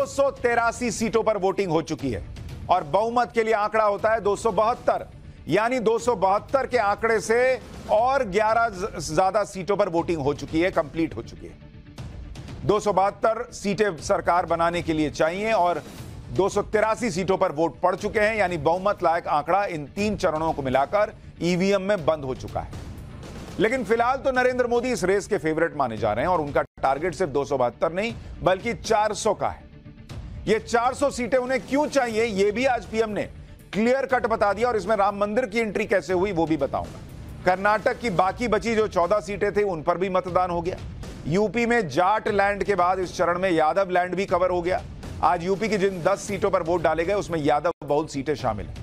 283 सीटों पर वोटिंग हो चुकी है और बहुमत के लिए आंकड़ा होता है 272, यानी 272 के आंकड़े से और 11 ज्यादा सीटों पर वोटिंग हो चुकी है, कंप्लीट हो चुकी है। 272 सीटें सरकार बनाने के लिए चाहिए और 283 सीटों पर वोट पड़ चुके हैं, यानी बहुमत लायक आंकड़ा इन 3 चरणों को मिलाकर ईवीएम में बंद हो चुका है। लेकिन फिलहाल तो नरेंद्र मोदी इस रेस के फेवरेट माने जा रहे हैं और उनका टारगेट सिर्फ 272 नहीं बल्कि 400 का है। ये 400 सीटें उन्हें क्यों चाहिए, यह भी आज पीएम ने क्लियर कट बता दिया और इसमें राम मंदिर की एंट्री कैसे हुई वो भी बताऊंगा। कर्नाटक की बाकी बची जो 14 सीटें थी उन पर भी मतदान हो गया। यूपी में जाट लैंड के बाद इस चरण में यादव लैंड भी कवर हो गया। आज यूपी की जिन 10 सीटों पर वोट डाले गए उसमें यादव बहुल सीटें शामिल हैं।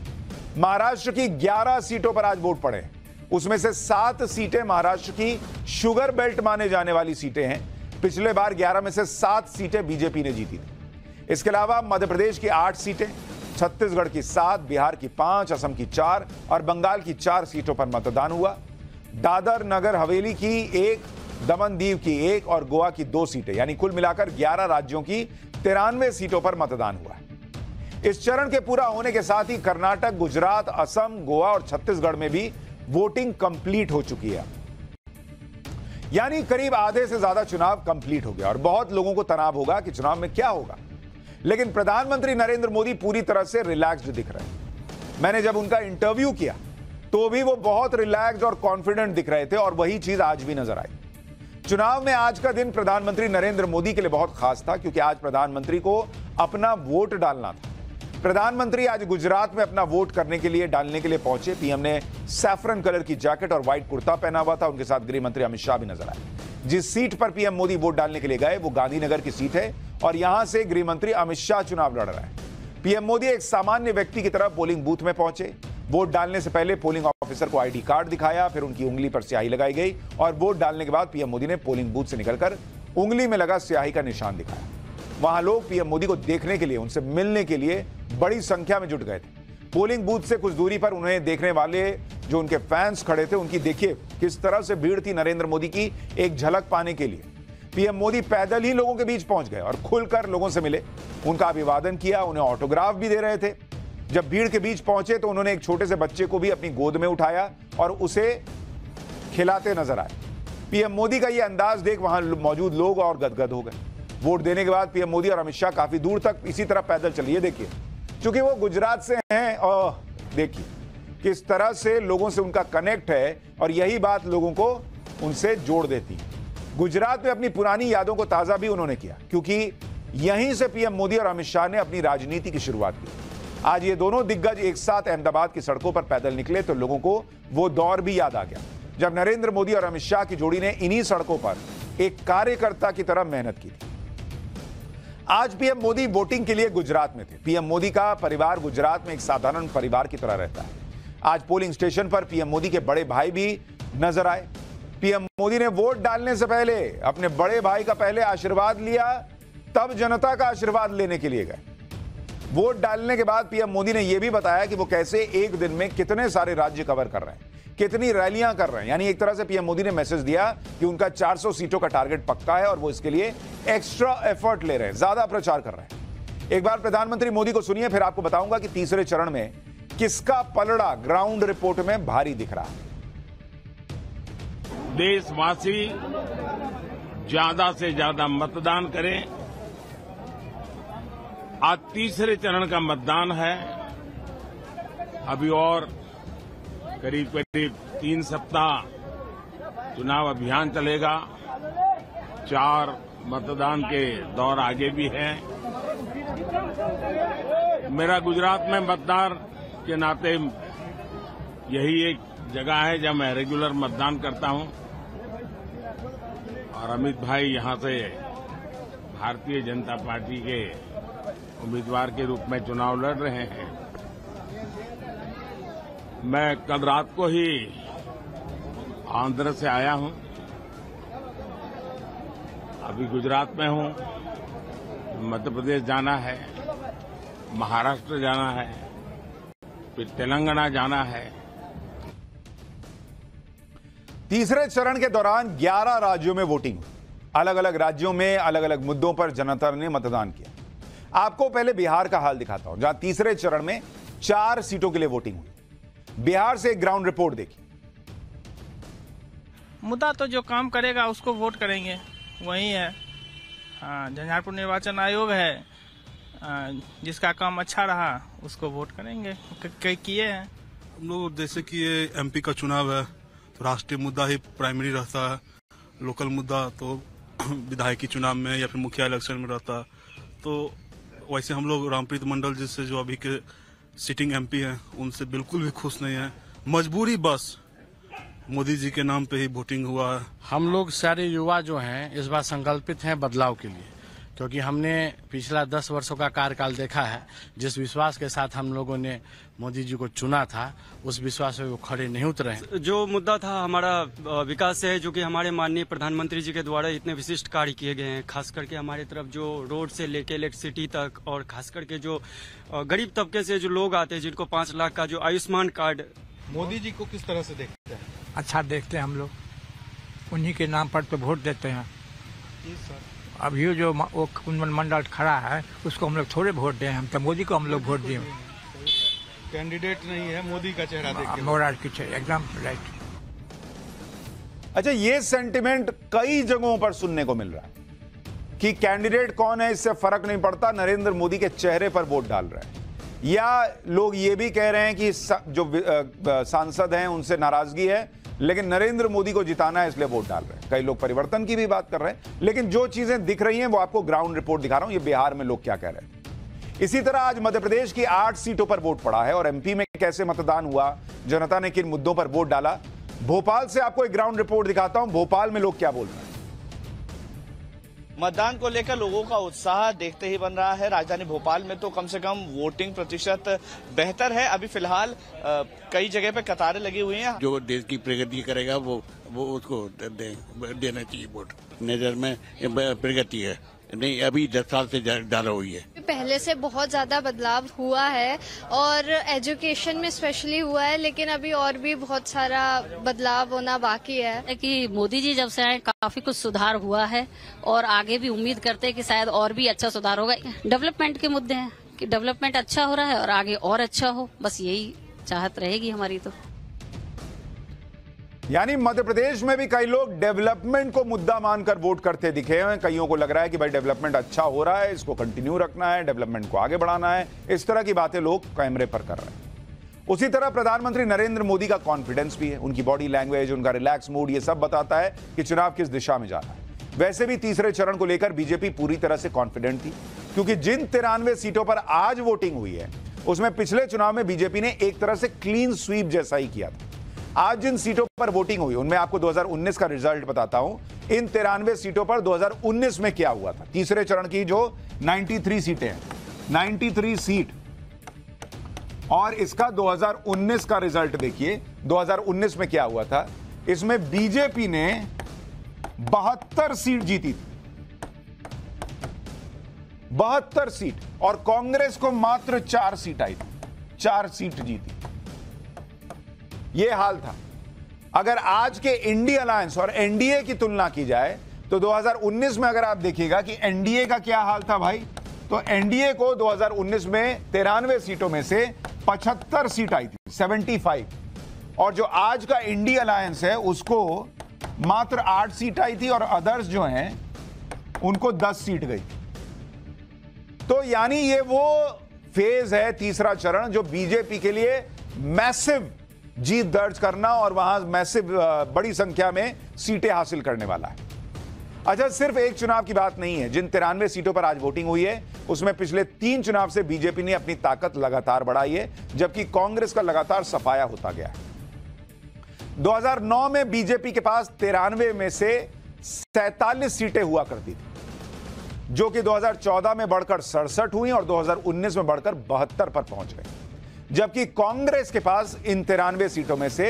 महाराष्ट्र की 11 सीटों पर आज वोट पड़े हैं, उसमें से 7 सीटें महाराष्ट्र की शुगर बेल्ट माने जाने वाली सीटें हैं। पिछले बार 11 में से 7 सीटें बीजेपी ने जीती थी। इसके अलावा मध्य प्रदेश की 8 सीटें, छत्तीसगढ़ की 7, बिहार की 5, असम की 4 और बंगाल की 4 सीटों पर मतदान हुआ। दादर नगर हवेली की 1, दमन दीव की 1 और गोवा की 2 सीटें, यानी कुल मिलाकर 11 राज्यों की 93 सीटों पर मतदान हुआ है। इस चरण के पूरा होने के साथ ही कर्नाटक, गुजरात, असम, गोवा और छत्तीसगढ़ में भी वोटिंग कंप्लीट हो चुकी है, यानी करीब आधे से ज्यादा चुनाव कंप्लीट हो गया और बहुत लोगों को तनाव होगा कि चुनाव में क्या होगा। लेकिन प्रधानमंत्री नरेंद्र मोदी पूरी तरह से रिलैक्स्ड दिख रहे हैं। मैंने जब उनका इंटरव्यू किया तो भी वो बहुत रिलैक्स्ड और कॉन्फिडेंट दिख रहे थे और वही चीज आज भी नजर आई। चुनाव में आज का दिन प्रधानमंत्री नरेंद्र मोदी के लिए बहुत खास था क्योंकि आज प्रधानमंत्री को अपना वोट डालना था। प्रधानमंत्री आज गुजरात में अपना वोट करने के लिए डालने के लिए पहुंचे। पीएम ने सैफरन कलर की जैकेट और व्हाइट कुर्ता पहना हुआ था। उनके साथ गृह मंत्री अमित शाह भी नजर आए। जिस सीट पर पीएम मोदी वोट डालने के लिए गए वो गांधीनगर की सीट है और यहां से गृह मंत्री अमित शाह चुनाव लड़ रहे हैं। पीएम मोदी एक सामान्य व्यक्ति की तरह पोलिंग बूथ में पहुंचे। वोट डालने से पहले पोलिंग ऑफिसर को आईडी कार्ड दिखाया, फिर उनकी उंगली पर स्याही लगाई गई और वोट डालने के बाद पीएम मोदी ने पोलिंग बूथ से निकलकर उंगली में लगा स्याही का निशान दिखाया। वहां लोग पीएम मोदी को देखने के लिए, उनसे मिलने के लिए बड़ी संख्या में जुट गए थे। पोलिंग बूथ से कुछ दूरी पर उन्हें देखने वाले जो उनके फैंस खड़े थे, उनकी देखिए किस तरह से भीड़ थी नरेंद्र मोदी की एक झलक पाने के लिए। पीएम मोदी पैदल ही लोगों के बीच पहुंच गए और खुलकर लोगों से मिले, उनका अभिवादन किया, उन्हें ऑटोग्राफ भी दे रहे थे। जब भीड़ के बीच पहुंचे तो उन्होंने एक छोटे से बच्चे को भी अपनी गोद में उठाया और उसे खिलाते नजर आए। पीएम मोदी का यह अंदाज देख वहां मौजूद लोग और गदगद हो गए। वोट देने के बाद पीएम मोदी और अमित शाह काफी दूर तक इसी तरह पैदल चले। देखिए, क्योंकि वो गुजरात से हैं और देखिए किस तरह से लोगों से उनका कनेक्ट है और यही बात लोगों को उनसे जोड़ देती है। गुजरात में अपनी पुरानी यादों को ताजा भी उन्होंने किया क्योंकि यहीं से पीएम मोदी और अमित शाह ने अपनी राजनीति की शुरुआत की। आज ये दोनों दिग्गज एक साथ अहमदाबाद की सड़कों पर पैदल निकले तो लोगों को वो दौर भी याद आ गया जब नरेंद्र मोदी और अमित शाह की जोड़ी ने इन्हीं सड़कों पर एक कार्यकर्ता की तरह मेहनत की थी। आज पीएम मोदी वोटिंग के लिए गुजरात में थे। पीएम मोदी का परिवार गुजरात में एक साधारण परिवार की तरह रहता है। आज पोलिंग स्टेशन पर पीएम मोदी के बड़े भाई भी नजर आए। पीएम मोदी ने वोट डालने से पहले अपने बड़े भाई का पहले आशीर्वाद लिया, तब जनता का आशीर्वाद लेने के लिए गए। वोट डालने के बाद पीएम मोदी ने यह भी बताया कि वो कैसे एक दिन में कितने सारे राज्य कवर कर रहे हैं, कितनी रैलियां कर रहे हैं। यानी एक तरह से पीएम मोदी ने मैसेज दिया कि उनका 400 सीटों का टारगेट पक्का है और वो इसके लिए एक्स्ट्रा एफर्ट ले रहे हैं, ज्यादा प्रचार कर रहे हैं। एक बार प्रधानमंत्री मोदी को सुनिए, फिर आपको बताऊंगा कि तीसरे चरण में किसका पलड़ा ग्राउंड रिपोर्ट में भारी दिख रहा है। देशवासी ज्यादा से ज्यादा मतदान करें। आज तीसरे चरण का मतदान है। अभी और करीब करीब 3 सप्ताह चुनाव अभियान चलेगा। 4 मतदान के दौर आगे भी हैं। मेरा गुजरात में मतदान के नाते यही एक जगह है जहां मैं रेगुलर मतदान करता हूं और अमित भाई यहां से भारतीय जनता पार्टी के उम्मीदवार के रूप में चुनाव लड़ रहे हैं। मैं कल रात को ही आंध्र से आया हूं, अभी गुजरात में हूं। मध्य प्रदेश जाना है, महाराष्ट्र जाना है, फिर तेलंगाना जाना है। तीसरे चरण के दौरान 11 राज्यों में वोटिंग हुई। अलग अलग राज्यों में अलग अलग मुद्दों पर जनता ने मतदान किया। आपको पहले बिहार का हाल दिखाता हूं, जहां तीसरे चरण में 4 सीटों के लिए वोटिंग हुई। बिहार से एक ग्राउंड रिपोर्ट देखिए। मुद्दा तो जो काम करेगा उसको वोट करेंगे, वही है। हाँ, झंझारपुर निर्वाचन आयोग है, जिसका काम अच्छा रहा उसको वोट करेंगे, किए हैं हम लोग। जैसे कि ये एमपी का चुनाव है तो राष्ट्रीय मुद्दा ही प्राइमरी रहता है, लोकल मुद्दा तो विधायकी चुनाव में या फिर मुखिया इलेक्शन में रहता है। तो वैसे हम लोग रामप्रीत मंडल जी से जो अभी के सिटिंग एमपी हैं उनसे बिल्कुल भी खुश नहीं है। मजबूरी बस मोदी जी के नाम पे ही वोटिंग हुआ है। हम लोग सारे युवा जो हैं इस बार संकल्पित हैं बदलाव के लिए, क्योंकि हमने पिछला 10 वर्षों का कार्यकाल देखा है। जिस विश्वास के साथ हम लोगों ने मोदी जी को चुना था, उस विश्वास पे वो खड़े नहीं उतरे हैं। जो मुद्दा था हमारा विकास से है, जो कि हमारे माननीय प्रधानमंत्री जी के द्वारा इतने विशिष्ट कार्य किए गए हैं। खास करके हमारे तरफ जो रोड से लेके इलेक्ट्रिसिटी तक, और खास करके जो गरीब तबके से जो लोग आते हैं जिनको 5 लाख का जो आयुष्मान कार्ड। मोदी जी को किस तरह से देखते हैं? अच्छा देखते हैं हम लोग, उन्हीं के नाम पर तो वोट देते हैं। अभी जो वो कुंदन मंडल खड़ा है उसको हम लोग थोड़े वोट दें, हम तो मोदी को हम लोग वोट दिए। कैंडिडेट नहीं है, मोदी का चेहरा देख के। मोरार की एकदम राइट। अच्छा, ये सेंटिमेंट कई जगहों पर सुनने को मिल रहा है कि कैंडिडेट कौन है इससे फर्क नहीं पड़ता, नरेंद्र मोदी के चेहरे पर वोट डाल रहे हैं। या लोग ये भी कह रहे हैं कि जो सांसद हैं उनसे नाराजगी है, लेकिन नरेंद्र मोदी को जिताना है इसलिए वोट डाल रहे हैं। कई लोग परिवर्तन की भी बात कर रहे हैं, लेकिन जो चीजें दिख रही हैं वो आपको ग्राउंड रिपोर्ट दिखा रहा हूं। ये बिहार में लोग क्या कह रहे हैं। इसी तरह आज मध्य प्रदेश की 8 सीटों पर वोट पड़ा है और एमपी में कैसे मतदान हुआ, जनता ने किन मुद्दों पर वोट डाला। भोपाल से आपको एक ग्राउंड रिपोर्ट दिखाता हूं, भोपाल में लोग क्या बोल रहे हैं। मतदान को लेकर लोगों का उत्साह देखते ही बन रहा है। राजधानी भोपाल में तो कम से कम वोटिंग प्रतिशत बेहतर है। अभी फिलहाल कई जगह पे कतारें लगी हुई हैं। जो देश की प्रगति करेगा वो उसको देना चाहिए वोट। नजर में प्रगति है नहीं, अभी 10 साल से ज्यादा हुई है। पहले से बहुत ज्यादा बदलाव हुआ है और एजुकेशन में स्पेशली हुआ है, लेकिन अभी और भी बहुत सारा बदलाव होना बाकी है। कि मोदी जी जब से आए काफी कुछ सुधार हुआ है और आगे भी उम्मीद करते हैं कि शायद और भी अच्छा सुधार होगा। डेवलपमेंट के मुद्दे हैं कि डेवलपमेंट अच्छा हो रहा है और आगे और अच्छा हो, बस यही चाहत रहेगी हमारी। तो यानी मध्य प्रदेश में भी कई लोग डेवलपमेंट को मुद्दा मानकर वोट करते दिखे हैं। कईयों को लग रहा है कि भाई डेवलपमेंट अच्छा हो रहा है, इसको कंटिन्यू रखना है, डेवलपमेंट को आगे बढ़ाना है। इस तरह की बातें लोग कैमरे पर कर रहे हैं। उसी तरह प्रधानमंत्री नरेंद्र मोदी का कॉन्फिडेंस भी है, उनकी बॉडी लैंग्वेज, उनका रिलैक्स मूड, ये सब बताता है कि चुनाव किस दिशा में जा रहा है। वैसे भी तीसरे चरण को लेकर बीजेपी पूरी तरह से कॉन्फिडेंट थी, क्योंकि जिन 93 सीटों पर आज वोटिंग हुई है उसमें पिछले चुनाव में बीजेपी ने एक तरह से क्लीन स्वीप जैसा ही किया था। आज जिन सीटों पर वोटिंग हुई उनमें आपको 2019 का रिजल्ट बताता हूं। इन 93 सीटों पर 2019 में क्या हुआ था। तीसरे चरण की जो 93 सीटें हैं, 93 सीट, और इसका 2019 का रिजल्ट देखिए। 2019 में क्या हुआ था, इसमें बीजेपी ने 72 सीट जीती थी, 72 सीट, और कांग्रेस को मात्र 4 सीट आई थी, 4 सीट जीती। यह हाल था। अगर आज के इंडिया अलायंस और एनडीए की तुलना की जाए तो 2019 में अगर आप देखिएगा कि एनडीए का क्या हाल था भाई, तो एनडीए को 2019 में 93 सीटों में से 75 सीट आई थी, 75, और जो आज का इंडिया अलायंस है उसको मात्र 8 सीट आई थी और अदर्स जो हैं उनको 10 सीट गई। तो यानी ये वो फेज है, तीसरा चरण, जो बीजेपी के लिए मैसिव जीत दर्ज करना और वहां मैसिव बड़ी संख्या में सीटें हासिल करने वाला है। अच्छा, सिर्फ एक चुनाव की बात नहीं है। जिन 93 सीटों पर आज वोटिंग हुई है उसमें पिछले 3 चुनाव से बीजेपी ने अपनी ताकत लगातार बढ़ाई है, जबकि कांग्रेस का लगातार सफाया होता गया है। 2009 में बीजेपी के पास 93 में से 47 सीटें हुआ करती थी, जो कि 2014 में बढ़कर 67 हुई और 2019 में बढ़कर 72 पर पहुंच गई। जबकि कांग्रेस के पास इन 93 सीटों में से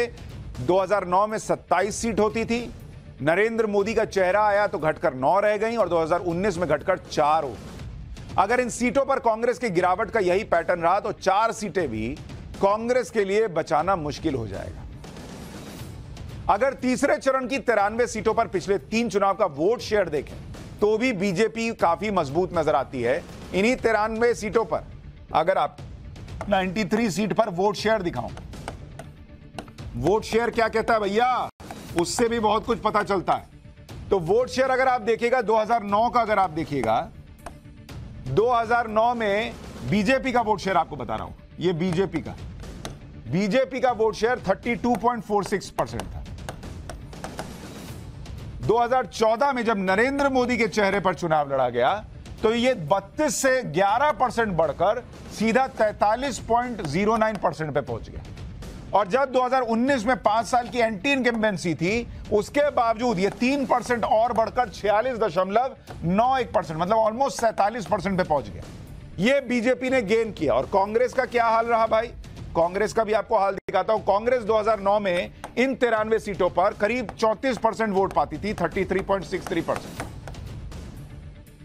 2009 में 27 सीट होती थी, नरेंद्र मोदी का चेहरा आया तो घटकर 9 रह गई और 2019 में घटकर 4 हो। अगर इन सीटों पर कांग्रेस की गिरावट का यही पैटर्न रहा तो 4 सीटें भी कांग्रेस के लिए बचाना मुश्किल हो जाएगा। अगर तीसरे चरण की 93 सीटों पर पिछले 3 चुनाव का वोट शेयर देखें तो भी बीजेपी काफी मजबूत नजर आती है, इन्हीं 93 सीटों पर अगर आप 93 सीट पर वोट शेयर दिखाऊं, वोट शेयर क्या कहता है भैया, उससे भी बहुत कुछ पता चलता है। तो वोट शेयर अगर आप देखिएगा 2009 का, अगर आप देखिएगा 2009 में बीजेपी का वोट शेयर आपको बता रहा हूं, ये बीजेपी का वोट शेयर 32.46% था। 2014 में जब नरेंद्र मोदी के चेहरे पर चुनाव लड़ा गया तो ये 32 से 11% बढ़कर सीधा 43.09% पे पहुंच गया। और जब 2019 में 5 साल की एंटी इनकम्बेंसी थी, उसके बावजूद ये 3% और बढ़कर 46.91%, मतलब ऑलमोस्ट 47% पे पहुंच गया। ये बीजेपी ने गेन किया। और कांग्रेस का क्या हाल रहा भाई, कांग्रेस का भी आपको हाल दिखाता हूं। कांग्रेस 2009 में इन 93 सीटों पर करीब 34% वोट पाती थी, 33.63%।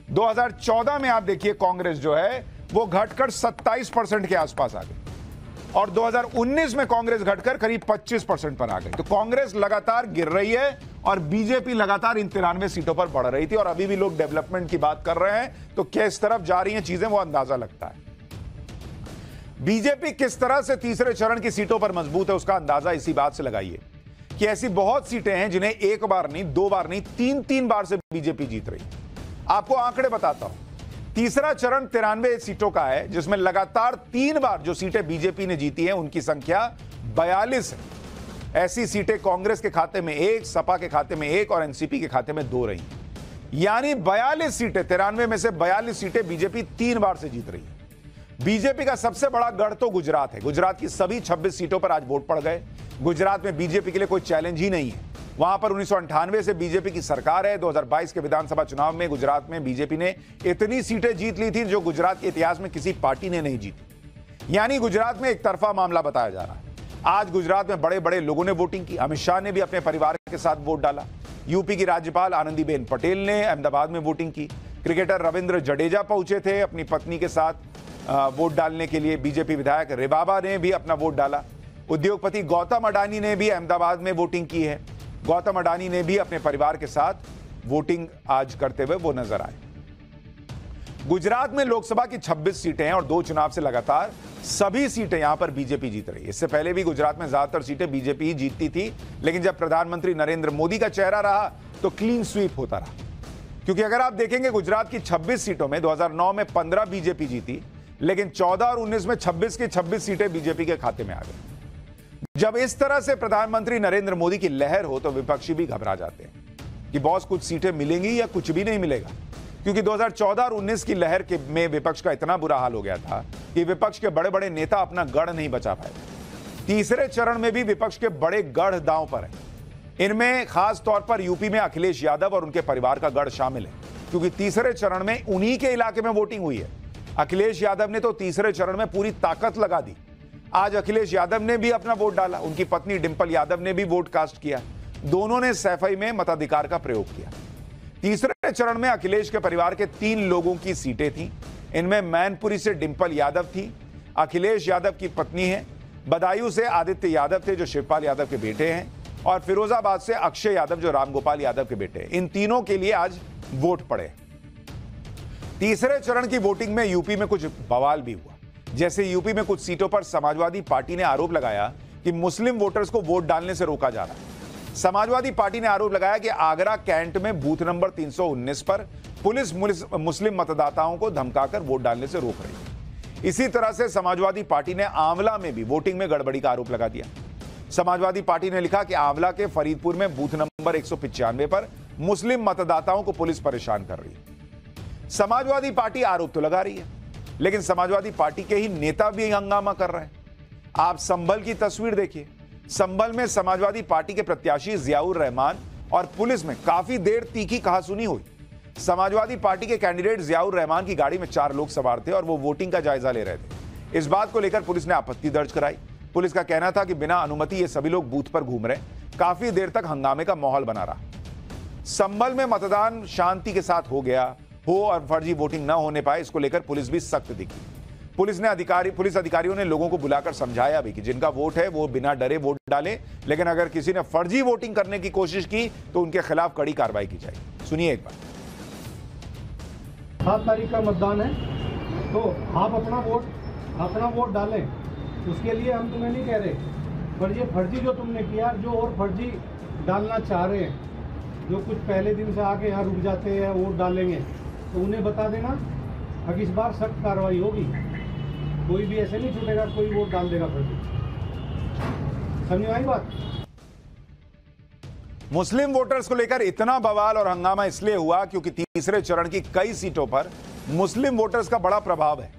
2014 में आप देखिए कांग्रेस जो है वो घटकर 27% के आसपास आ गई, और 2019 में कांग्रेस घटकर करीब 25% पर आ गई। तो कांग्रेस लगातार गिर रही है और बीजेपी लगातार इन 93 सीटों पर बढ़ रही थी। और अभी भी लोग डेवलपमेंट की बात कर रहे हैं, तो किस तरफ जा रही हैं चीजें वो अंदाजा लगता है। बीजेपी किस तरह से तीसरे चरण की सीटों पर मजबूत है, उसका अंदाजा इसी बात से लगाइए कि ऐसी बहुत सीटें हैं जिन्हें एक बार नहीं, 2 बार नहीं, 3 बार से बीजेपी जीत रही है। आपको आंकड़े बताता हूं। तीसरा चरण 93 सीटों का है, जिसमें लगातार 3 बार जो सीटें बीजेपी ने जीती हैं उनकी संख्या 42 है। ऐसी सीटें कांग्रेस के खाते में 1, सपा के खाते में 1 और एनसीपी के खाते में 2 रही। यानी 42 सीटें, 93 में से 42 सीटें बीजेपी 3 बार से जीत रही है। बीजेपी का सबसे बड़ा गढ़ तो गुजरात है। गुजरात की सभी 26 सीटों पर आज वोट पड़ गए। गुजरात में बीजेपी के लिए कोई चैलेंज ही नहीं है। वहां पर 1998 से बीजेपी की सरकार है। 2022 के विधानसभा चुनाव में गुजरात में बीजेपी ने इतनी सीटें जीत ली थी जो गुजरात के इतिहास में किसी पार्टी ने नहीं जीती। यानी गुजरात में एक तरफा मामला बताया जा रहा है। आज गुजरात में बड़े बड़े लोगों ने वोटिंग की। अमित शाह ने भी अपने परिवार के साथ वोट डाला। यूपी की राज्यपाल आनंदीबेन पटेल ने अहमदाबाद में वोटिंग की। क्रिकेटर रविंद्र जडेजा पहुंचे थे अपनी पत्नी के साथ वोट डालने के लिए। बीजेपी विधायक रेबाबा ने भी अपना वोट डाला। उद्योगपति गौतम अडानी ने भी अहमदाबाद में वोटिंग की है। गौतम अडानी ने भी अपने परिवार के साथ वोटिंग आज करते हुए वो नजर आए। गुजरात में लोकसभा की 26 सीटें हैं और 2 चुनाव से लगातार सभी सीटें यहां पर बीजेपी जीत रही है। इससे पहले भी गुजरात में ज्यादातर सीटें बीजेपी ही जीतती थी, लेकिन जब प्रधानमंत्री नरेंद्र मोदी का चेहरा रहा तो क्लीन स्वीप होता रहा। क्योंकि अगर आप देखेंगे गुजरात की 26 सीटों में 2009 में 15 बीजेपी जीती, लेकिन 14 और 19 में 26 की 26 सीटें बीजेपी के खाते में आ गई। जब इस तरह से प्रधानमंत्री नरेंद्र मोदी की लहर हो तो विपक्षी भी घबरा जाते हैं कि बॉस कुछ सीटें मिलेंगी या कुछ भी नहीं मिलेगा। क्योंकि 2014 और 19 की लहर में विपक्ष का इतना बुरा हाल हो गया था कि विपक्ष के बड़े बड़े नेता अपना गढ़ नहीं बचा पाए। तीसरे चरण में भी विपक्ष के बड़े गढ़ दांव पर है। इनमें खास तौर पर यूपी में अखिलेश यादव और उनके परिवार का गढ़ शामिल है, क्योंकि तीसरे चरण में उन्हीं के इलाके में वोटिंग हुई है। अखिलेश यादव ने तो तीसरे चरण में पूरी ताकत लगा दी। आज अखिलेश यादव ने भी अपना वोट डाला। उनकी पत्नी डिंपल यादव ने भी वोट कास्ट किया। दोनों ने सैफई में मताधिकार का प्रयोग किया। तीसरे चरण में अखिलेश के परिवार के 3 लोगों की सीटें थीं। इनमें मैनपुरी से डिंपल यादव थी, अखिलेश यादव की पत्नी है, बदायूं से आदित्य यादव थे जो शिवपाल यादव के बेटे हैं, और फिरोजाबाद से अक्षय यादव जो रामगोपाल यादव के बेटे हैं। इन तीनों के लिए आज वोट पड़े। तीसरे चरण की वोटिंग में यूपी में कुछ बवाल भी हुआ। जैसे यूपी में कुछ सीटों पर समाजवादी पार्टी ने आरोप लगाया कि मुस्लिम वोटर्स को वोट डालने से रोका जा रहा है। समाजवादी पार्टी ने आरोप लगाया कि आगरा कैंट में बूथ नंबर 319 पर पुलिस मुस्लिम मतदाताओं को धमकाकर वोट डालने से रोक रही है। इसी तरह से समाजवादी पार्टी ने आंवला में भी वोटिंग में गड़बड़ी का आरोप लगा दिया। समाजवादी पार्टी ने लिखा कि आंवला के फरीदपुर में बूथ नंबर 195 पर मुस्लिम मतदाताओं को पुलिस परेशान कर रही है। समाजवादी पार्टी आरोप तो लगा रही है, लेकिन समाजवादी पार्टी के ही नेता भी हंगामा कर रहे हैं। आप संभल की तस्वीर देखिए। संभल में समाजवादी पार्टी के प्रत्याशी जियाउर रहमान और पुलिस में काफी देर तीखी कहासुनी हुई। समाजवादी पार्टी के कैंडिडेट जियाउर रहमान की गाड़ी में 4 लोग सवार थे और वो वोटिंग का जायजा ले रहे थे। इस बात को लेकर पुलिस ने आपत्ति दर्ज कराई। पुलिस का कहना था कि बिना अनुमति ये सभी लोग बूथ पर घूम रहे। काफी देर तक हंगामे का माहौल बना रहा। संभल में मतदान शांति के साथ हो गया हो और फर्जी वोटिंग न होने पाए, इसको लेकर पुलिस भी सख्त दिखी। पुलिस अधिकारियों ने लोगों को बुलाकर समझाया भी कि जिनका वोट है वो बिना डरे वोट डालें, लेकिन अगर किसी ने फर्जी वोटिंग करने की कोशिश की तो उनके खिलाफ कड़ी कार्रवाई की जाएगी। सुनिए एक बार। 7 तारीख का मतदान है तो आप अपना वोट डालें, उसके लिए हम तुम्हें नहीं कह रहे, पर ये फर्जी जो तुमने किया, जो और फर्जी डालना चाह रहे हैं, जो कुछ पहले दिन से आके यहाँ रुक जाते हैं वोट डालेंगे, तो उन्हें बता देना कि इस बार सख्त कार्रवाई होगी। कोई भी ऐसे नहीं छूटेगा, कोई वोट डाल देगा फर्जी। समझ आई बात? मुस्लिम वोटर्स को लेकर इतना बवाल और हंगामा इसलिए हुआ क्योंकि तीसरे चरण की कई सीटों पर मुस्लिम वोटर्स का बड़ा प्रभाव है।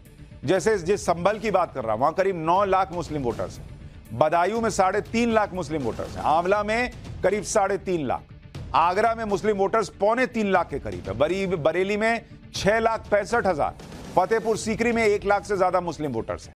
जैसे जिस संभल की बात कर रहा हूं, वहां करीब 9 लाख मुस्लिम वोटर्स हैं। बदायूं में 3.5 लाख मुस्लिम वोटर्स हैं। आंवला में करीब 3.5 लाख। आगरा में मुस्लिम वोटर्स 2.25 लाख के करीब है। बरेली में 6,65,000। फतेहपुर सीकरी में 1 लाख से ज्यादा मुस्लिम वोटर्स हैं।